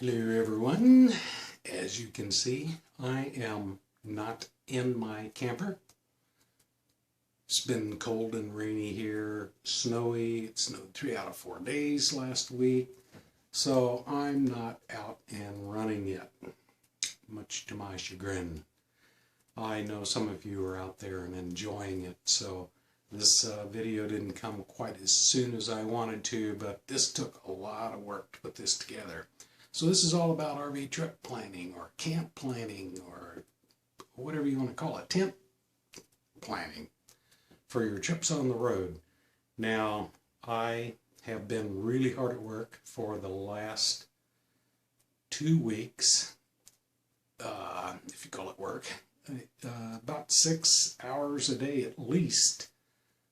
Hello everyone. As you can see, I am not in my camper. It's been cold and rainy here, snowy. It snowed 3 out of 4 days last week. So I'm not out and running yet, much to my chagrin. I know some of you are out there and enjoying it, so this video didn't come quite as soon as I wanted to, but this took a lot of work to put this together. So this is all about RV trip planning or camp planning or whatever you want to call it, tent planning for your trips on the road. Now, I have been really hard at work for the last 2 weeks, if you call it work, about 6 hours a day at least,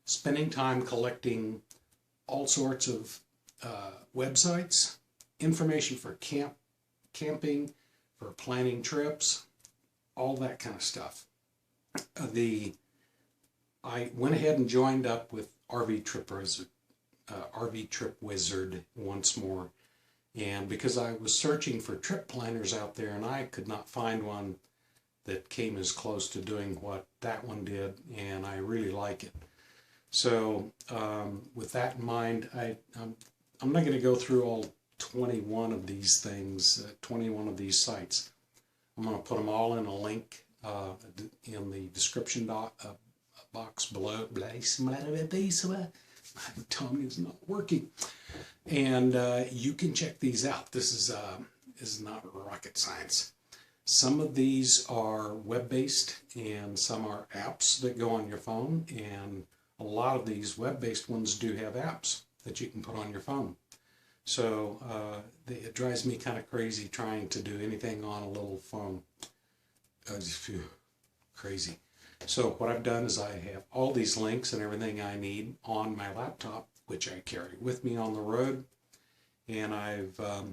spending time collecting all sorts of websites, information for camping, for planning trips, all that kind of stuff. I went ahead and joined up with RV Trip Wizard once more, and because I was searching for trip planners out there and I could not find one that came as close to doing what that one did, and I really like it. So with that in mind, I'm not going to go through all 21 of these things, 21 of these sites. I'm going to put them all in a link in the description box below. My tongue is not working. And you can check these out. This is not rocket science. Some of these are web-based and some are apps that go on your phone, and a lot of these web-based ones do have apps that you can put on your phone. So it drives me kind of crazy trying to do anything on a little phone. Crazy. So what I've done is I have all these links and everything I need on my laptop, which I carry with me on the road. And I've got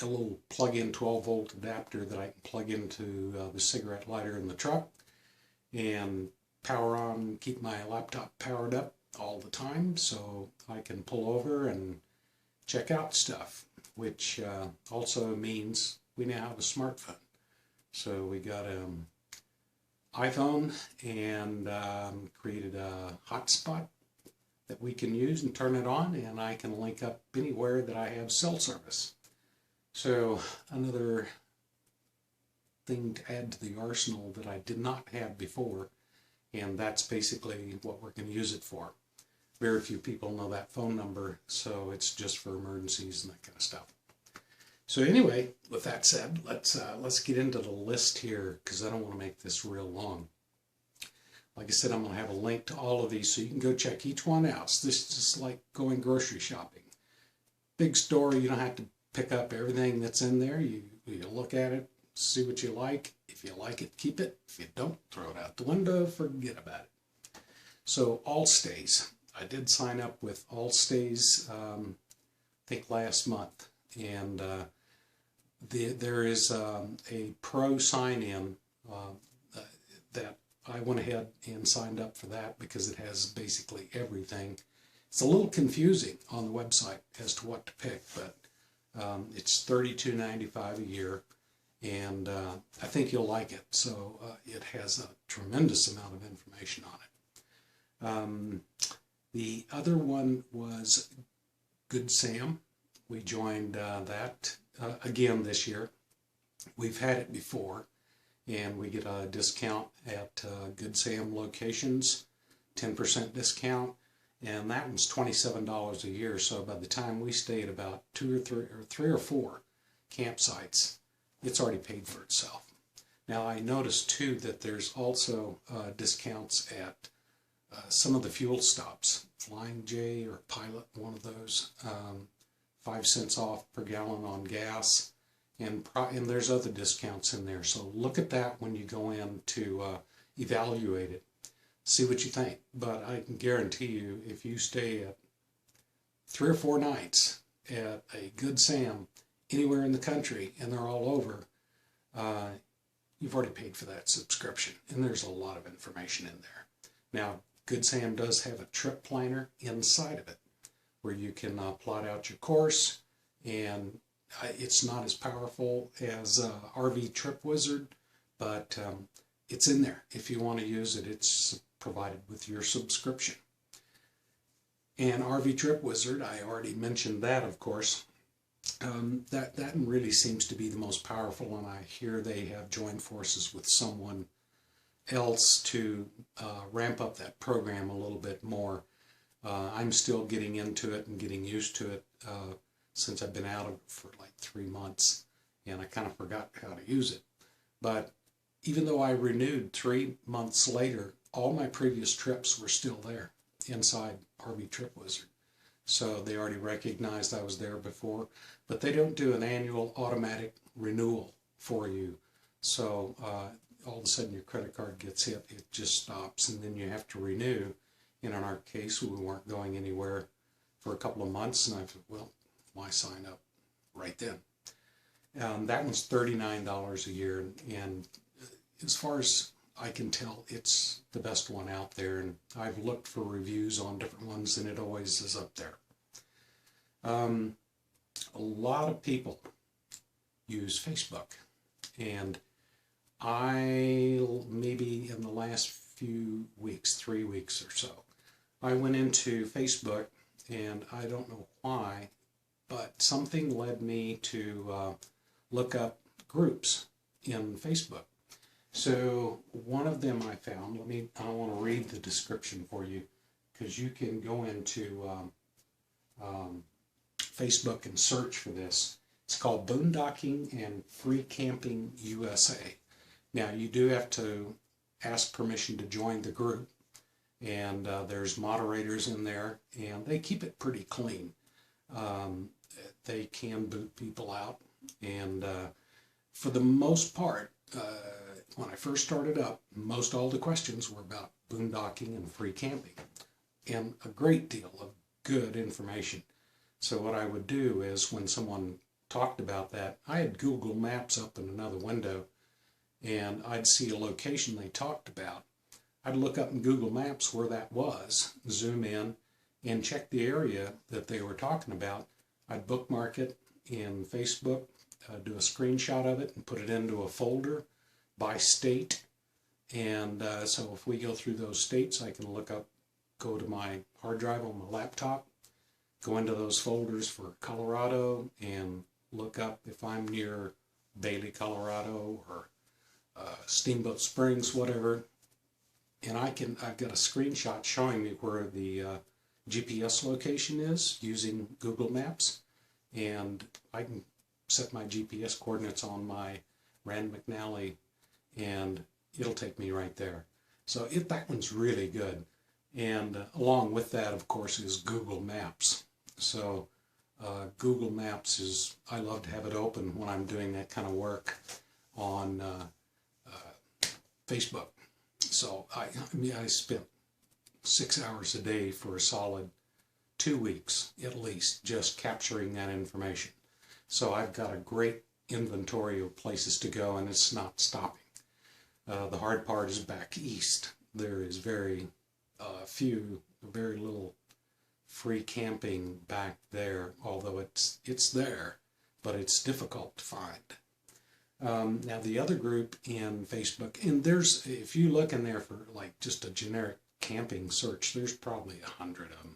a little plug-in 12-volt adapter that I can plug into the cigarette lighter in the truck and power on, keep my laptop powered up all the time so I can pull over and check out stuff, which also means we now have a smartphone. So we got an iPhone and created a hotspot that we can use and turn it on, and I can link up anywhere that I have cell service. So another thing to add to the arsenal that I did not have before, and that's basically what we're going to use it for. Very few people know that phone number, so it's just for emergencies and that kind of stuff. So anyway, with that said, let's get into the list here, because I don't want to make this real long. Like I said, I'm going to have a link to all of these so you can go check each one out. So this is just like going grocery shopping. Big store, you don't have to pick up everything that's in there. You look at it, see what you like. If you like it, keep it. If you don't, throw it out the window, forget about it. So Allstays. I did sign up with Allstays, I think last month, and there is a pro sign-in that I went ahead and signed up for that because it has basically everything. It's a little confusing on the website as to what to pick, but it's $32.95 a year, and I think you'll like it. So it has a tremendous amount of information on it. The other one was Good Sam. We joined that again this year. We've had it before, and we get a discount at Good Sam locations, 10% discount, and that one's $27 a year. So by the time we stay at about 2 or 3 or 4 campsites, it's already paid for itself. Now I noticed too that there's also discounts at some of the fuel stops, Flying J or Pilot, one of those, 5 cents off per gallon on gas, and there's other discounts in there. So look at that when you go in to evaluate it, see what you think. But I can guarantee you, if you stay at 3 or 4 nights at a Good Sam anywhere in the country, and they're all over, you've already paid for that subscription, and there's a lot of information in there. Now, Good Sam does have a trip planner inside of it where you can plot out your course and It's not as powerful as RV Trip Wizard, but it's in there. If you want to use it, it's provided with your subscription. And RV Trip Wizard, I already mentioned that, of course. That really seems to be the most powerful, and I hear they have joined forces with someone else to ramp up that program a little bit more. I'm still getting into it and getting used to it since I've been out of it for like 3 months, and I kind of forgot how to use it. But even though I renewed 3 months later, all my previous trips were still there inside RV Trip Wizard. So they already recognized I was there before, but they don't do an annual automatic renewal for you. So all of a sudden your credit card gets hit, it just stops, and then you have to renew. And in our case, we weren't going anywhere for a couple of months, and I thought, well, why sign up right then? That one's $39 a year, and as far as I can tell, it's the best one out there, and I've looked for reviews on different ones, and it always is up there. A lot of people use Facebook, and maybe in the last few weeks, 3 weeks or so, I went into Facebook, and I don't know why, but something led me to look up groups in Facebook. So one of them I found, I want to read the description for you, because you can go into Facebook and search for this. It's called Boondocking and Free Camping USA. Now you do have to ask permission to join the group, and there's moderators in there, and they keep it pretty clean. They can boot people out, and for the most part, when I first started up, most all the questions were about boondocking and free camping, and a great deal of good information. So what I would do is, when someone talked about that, I had Google Maps up in another window, and I'd see a location they talked about. I'd look up in Google Maps where that was, zoom in, and check the area that they were talking about. I'd bookmark it in Facebook, do a screenshot of it, and put it into a folder by state. And so if we go through those states, I can go to my hard drive on my laptop, go into those folders for Colorado, and look up if I'm near Bailey, Colorado, or Steamboat Springs, whatever. And I've got a screenshot showing me where the GPS location is using Google Maps, and I can set my GPS coordinates on my Rand McNally, and it'll take me right there. So that one's really good. And along with that, of course, is Google Maps. So Google Maps I love to have it open when I'm doing that kind of work on Facebook. So I spent 6 hours a day for a solid 2 weeks at least just capturing that information. So I've got a great inventory of places to go, and it's not stopping. The hard part is back east. There is very little free camping back there, although it's there, but it's difficult to find. Now the other group in Facebook, and if you look in there for like just a generic camping search, there's probably 100 of them.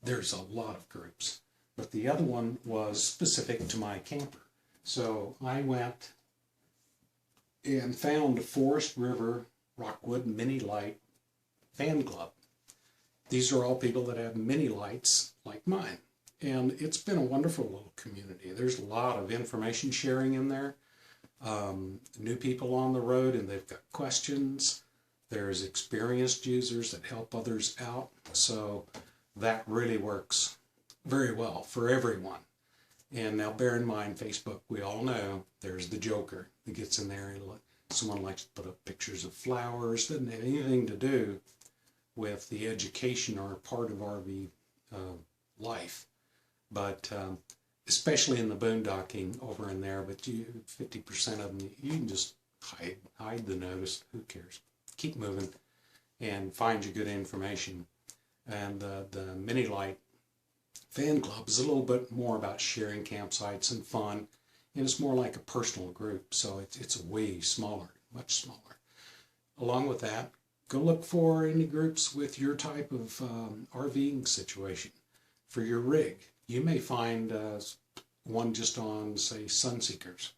There's a lot of groups, but the other one was specific to my camper. So I went and found Forest River Rockwood Mini Light Fan Club. These are all people that have mini lights like mine. And it's been a wonderful little community. There's a lot of information sharing in there. New people on the road, and they've got questions. There's experienced users that help others out. So that really works very well for everyone. And now bear in mind, Facebook, we all know, there's the joker that gets in there. Someone likes to put up pictures of flowers. Doesn't have anything to do with the education or part of RV life. But especially in the boondocking over in there, but 50% of them, you can just hide the notice. Who cares? Keep moving and find you good information. And the Mini Light fan club is a little bit more about sharing campsites and fun, and it's more like a personal group, so it's way smaller, much smaller. Along with that, go look for any groups with your type of RVing situation. For your rig, you may find one just on, say, Sunseekers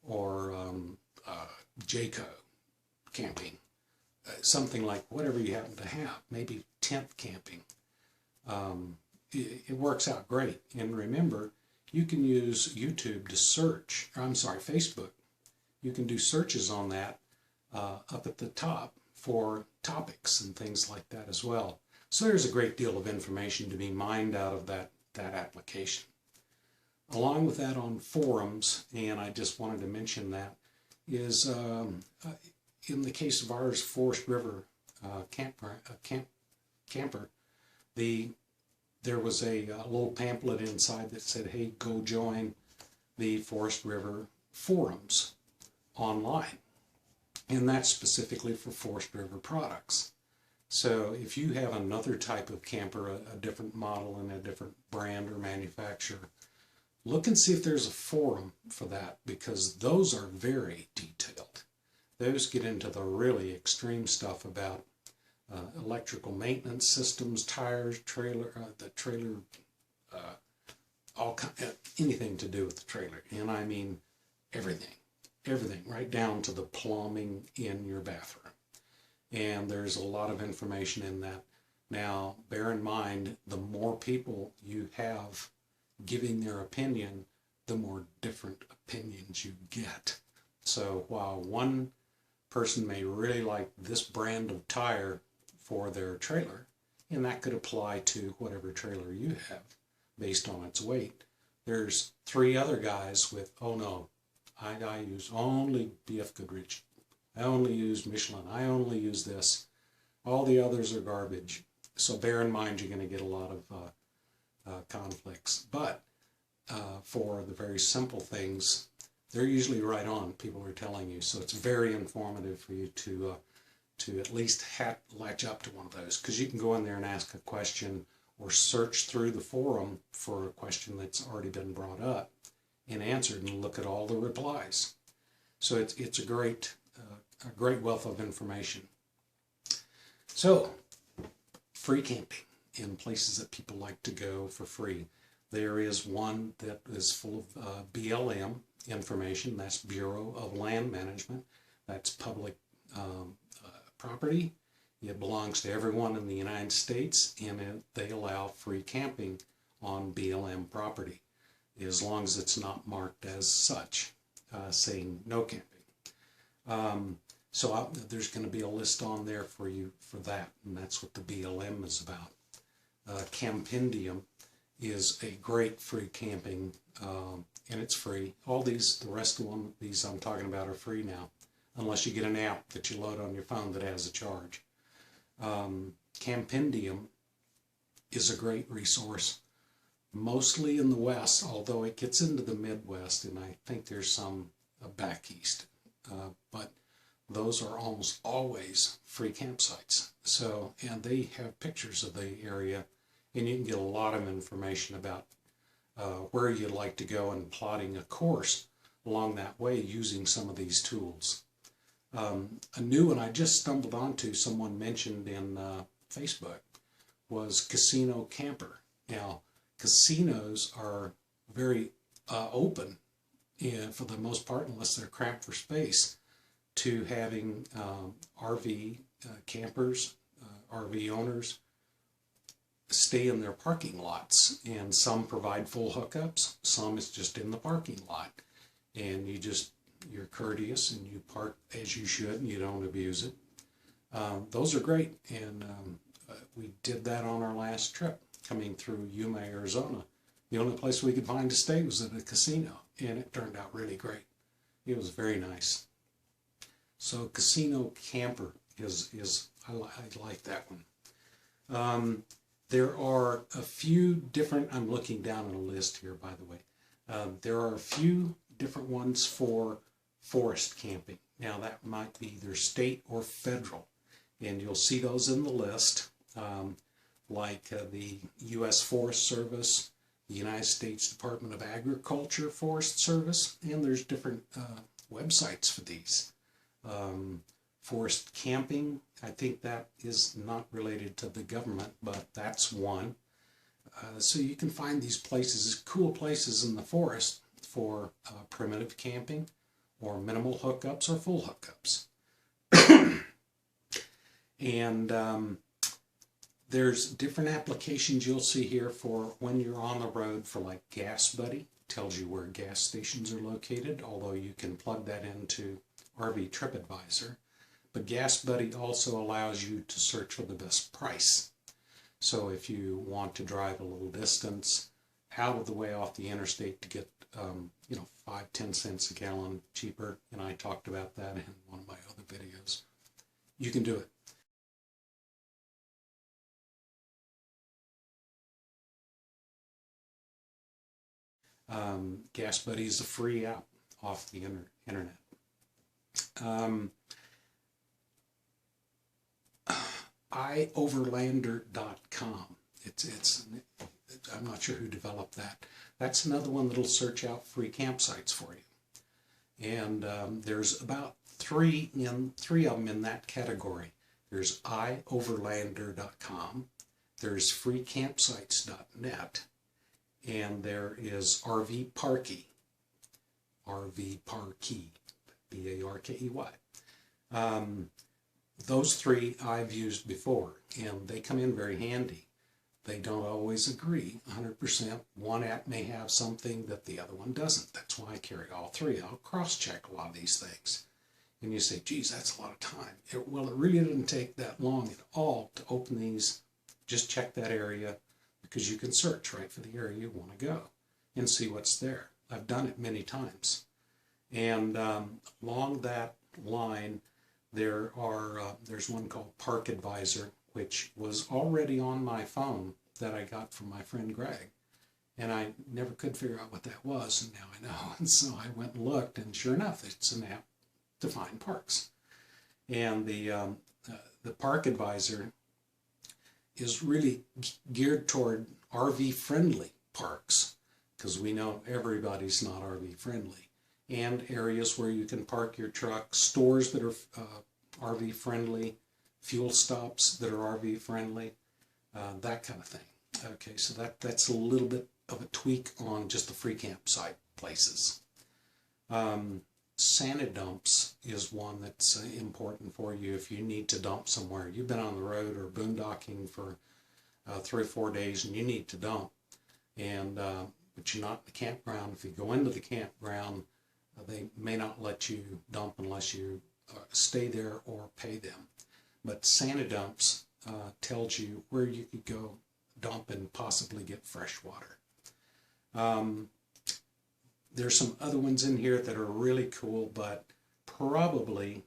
or Jayco camping, something like whatever you happen to have, maybe tent camping. It works out great. And remember, you can use YouTube to search, or I'm sorry, Facebook. You can do searches on that up at the top for topics and things like that as well. So there's a great deal of information to be mined out of that application. Along with that, on forums, and I just wanted to mention that, is in the case of ours, Forest River camper, there was a little pamphlet inside that said, hey, go join the Forest River forums online. And that's specifically for Forest River products. So if you have another type of camper, a different model and a different brand or manufacturer, look and see if there's a forum for that, because those are very detailed. Those get into the really extreme stuff about electrical maintenance systems, tires, trailer, anything to do with the trailer. And I mean everything, right down to the plumbing in your bathroom. And there's a lot of information in that. Now, bear in mind, the more people you have giving their opinion, the more different opinions you get. So while one person may really like this brand of tire for their trailer, and that could apply to whatever trailer you have based on its weight, there's three other guys with, oh no, I use only BF Goodrich, I only use Michelin, I only use this, all the others are garbage. So bear in mind, you're going to get a lot of conflicts. But for the very simple things, they're usually right on, people are telling you. So it's very informative for you to at least latch up to one of those, because you can go in there and ask a question or search through the forum for a question that's already been brought up and answered, and look at all the replies. So it's a great wealth of information. So, free camping in places that people like to go for free. There is one that is full of BLM information. That's Bureau of Land Management. That's public property. It belongs to everyone in the United States, and they allow free camping on BLM property, as long as it's not marked as such, saying no camping. So there's going to be a list on there for you for that, and that's what the BLM is about. Campendium is a great free camping, and it's free. All these, the rest of these I'm talking about are free now, unless you get an app that you load on your phone that has a charge. Campendium is a great resource, mostly in the West, although it gets into the Midwest, and I think there's some back East. But those are almost always free campsites. So, and they have pictures of the area, and you can get a lot of information about where you'd like to go and plotting a course along that way using some of these tools. A new one I just stumbled onto, someone mentioned in Facebook, was Casino Camper. Now, casinos are very open, for the most part, unless they're cramped for space, to having RV campers, RV owners stay in their parking lots. And some provide full hookups, some is just in the parking lot. And you're courteous and you park as you should and you don't abuse it. Those are great, and we did that on our last trip coming through Yuma, Arizona. The only place we could find to stay was at a casino, and it turned out really great. It was very nice. So Casino Camper is I like that one. There are a few different, I'm looking down on a list here, by the way. There are a few different ones for forest camping. Now that might be either state or federal, and you'll see those in the list, like the U.S. Forest Service, the United States Department of Agriculture Forest Service, and there's different websites for these. Forest camping, I think that is not related to the government, but that's one. So you can find these places, cool places in the forest for primitive camping or minimal hookups or full hookups. And there's different applications you'll see here for when you're on the road for like Gas Buddy. Tells you where gas stations are located, although you can plug that into RV TripAdvisor. But Gas Buddy also allows you to search for the best price. So if you want to drive a little distance out of the way off the interstate to get, 5-10 cents a gallon cheaper, and I talked about that in one of my other videos, you can do it. Gas Buddy is a free app off the internet. Overlander.com. I'm not sure who developed that. That's another one that'll search out free campsites for you. And there's about three of them in that category. There's overlander.com, there's freecampsites.net, and there is RV Parkey, B-A-R-K-E-Y. Those three I've used before, and they come in very handy. They don't always agree 100%. One app may have something that the other one doesn't. That's why I carry all three. I'll cross-check a lot of these things. And you say, geez, that's a lot of time. Well, it really didn't take that long at all to open these. Just check that area, because you can search right for the area you want to go and see what's there. I've done it many times. And along that line, there's one called Park Advisor, which was already on my phone that I got from my friend Greg. And I never could figure out what that was, and now I know. And so I went and looked, and sure enough, it's an app to find parks. And the Park Advisor is really geared toward RV-friendly parks, because we know everybody's not RV-friendly, and areas where you can park your truck, stores that are RV-friendly, fuel stops that are RV-friendly, that kind of thing. Okay, so that's a little bit of a tweak on just the free campsite places. Santa dumps is one that's important for you if you need to dump somewhere. You've been on the road or boondocking for 3 or 4 days and you need to dump, and but you're not in the campground. If you go into the campground, they may not let you dump unless you stay there or pay them. But Santa dumps tells you where you could go dump and possibly get fresh water. There's some other ones in here that are really cool, but probably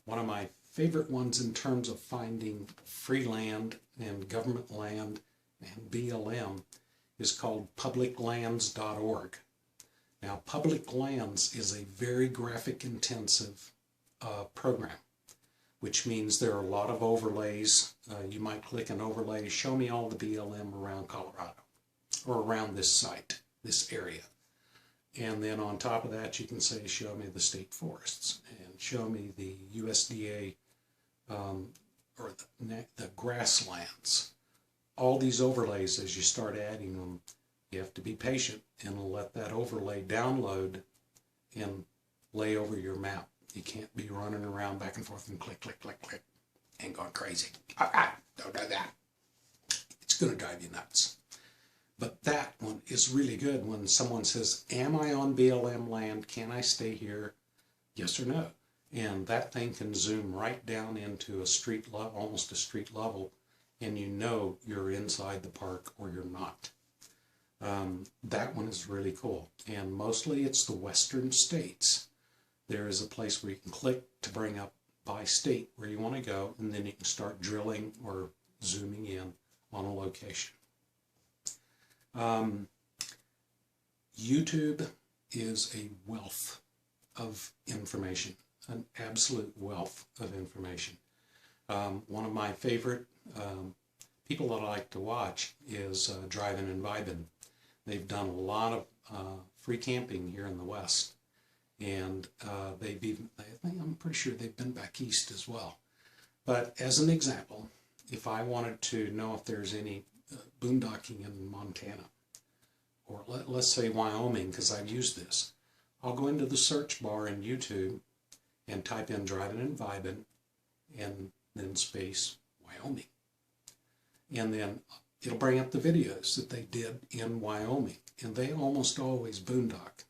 one of my favorite ones in terms of finding free land and government land and BLM is called publiclands.org. Now, Public Lands is a very graphic intensive program, which means there are a lot of overlays. You might click an overlay, show me all the BLM around Colorado or around this site, this area. And then on top of that, you can say, show me the state forests and show me the USDA or the grasslands. All these overlays, as you start adding them, you have to be patient and let that overlay download and lay over your map. You can't be running around back and forth and click, click, click, click, and going crazy. Don't do that. It's going to drive you nuts. But that one is really good when someone says, am I on BLM land? Can I stay here? Yes or no? And that thing can zoom right down into a street level, almost a street level, and you know you're inside the park or you're not. That one is really cool. And mostly it's the western states. There is a place where you can click to bring up by state where you want to go, and then you can start drilling or zooming in on a location. YouTube is a wealth of information, an absolute wealth of information. One of my favorite people that I like to watch is Driving and Vibin'. They've done a lot of free camping here in the West, and I'm pretty sure they've been back east as well. But as an example, if I wanted to know if there's any boondocking in Montana, or let's say Wyoming, because I've used this, I'll go into the search bar in YouTube and type in driving and vibing, and then space Wyoming. And then it'll bring up the videos that they did in Wyoming. And they almost always boondock,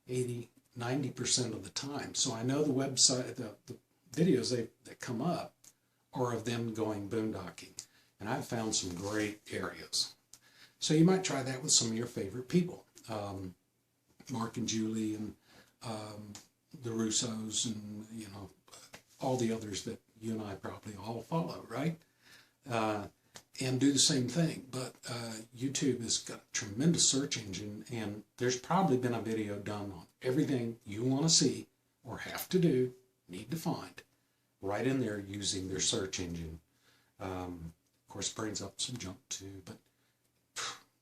80–90% of the time. So I know the website, the videos that come up are of them going boondocking. And I've found some great areas. So you might try that with some of your favorite people. Mark and Julie and the Russos and, you know, all the others that you and I probably all follow, right? And do the same thing. But YouTube has got a tremendous search engine, and there's probably been a video done on everything you want to see or have to do, need to find, right in there using their search engine. Of course, brings up some junk too, but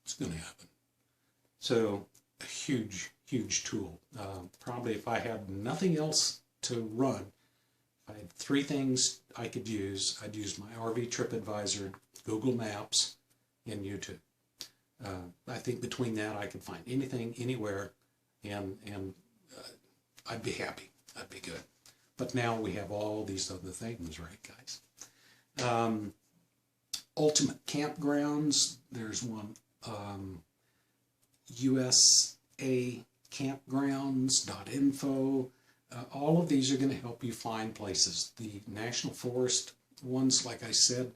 it's going to happen. So a huge, huge tool. Probably if I had nothing else to run, if I had 3 things I could use, I'd use my RV TripAdvisor, Google Maps, and YouTube. I think between that I could find anything, anywhere, and I'd be happy. I'd be good. But now we have all these other things, right, guys? Ultimate Campgrounds. There's one. uscampgrounds.info. All of these are going to help you find places. The National Forest ones, like I said,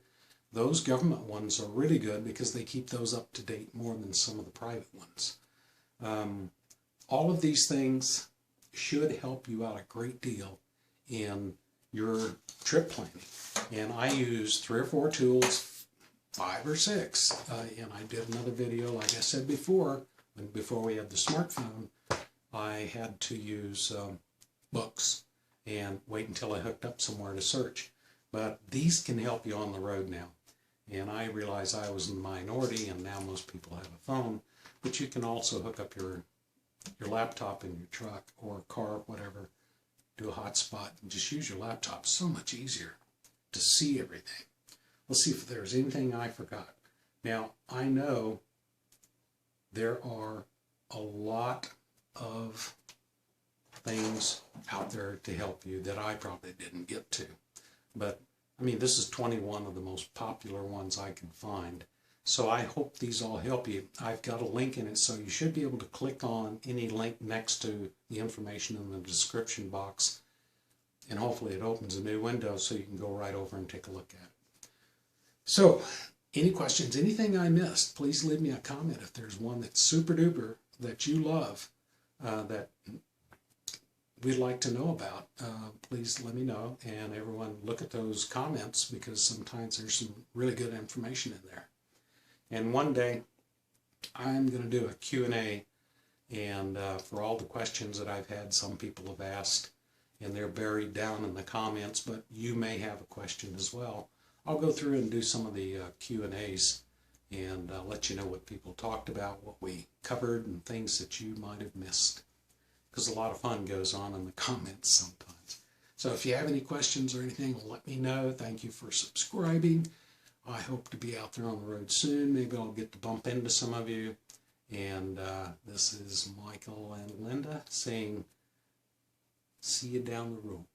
those government ones are really good because they keep those up to date more than some of the private ones. All of these things should help you out a great deal in your trip planning. And I use 3 or 4 tools, 5 or 6. And I did another video, like I said before we had the smartphone, I had to use books and wait until I hooked up somewhere to search. But these can help you on the road now. And I realized I was in the minority, and now most people have a phone. But you can also hook up your laptop in your truck or car, whatever, do a hotspot, and just use your laptop. So much easier to see everything. Let's see if there's anything I forgot. Now, I know there are a lot of things out there to help you that I probably didn't get to. But, I mean, this is 21 of the most popular ones I can find. So I hope these all help you. I've got a link in it, so you should be able to click on any link next to the information in the description box. And hopefully it opens a new window so you can go right over and take a look at it. So, any questions, anything I missed, please leave me a comment. If there's one that's super duper that you love, that we'd like to know about, please let me know. And everyone, look at those comments, because sometimes there's some really good information in there. And one day I'm going to do a Q&A, and for all the questions that I've had, some people have asked, and they're buried down in the comments, but you may have a question as well. I'll go through and do some of the Q&As and let you know what people talked about, what we covered, and things that you might have missed. Because a lot of fun goes on in the comments sometimes. So if you have any questions or anything, let me know. Thank you for subscribing. I hope to be out there on the road soon. Maybe I'll get to bump into some of you. And this is Michael and Linda saying, see you down the road.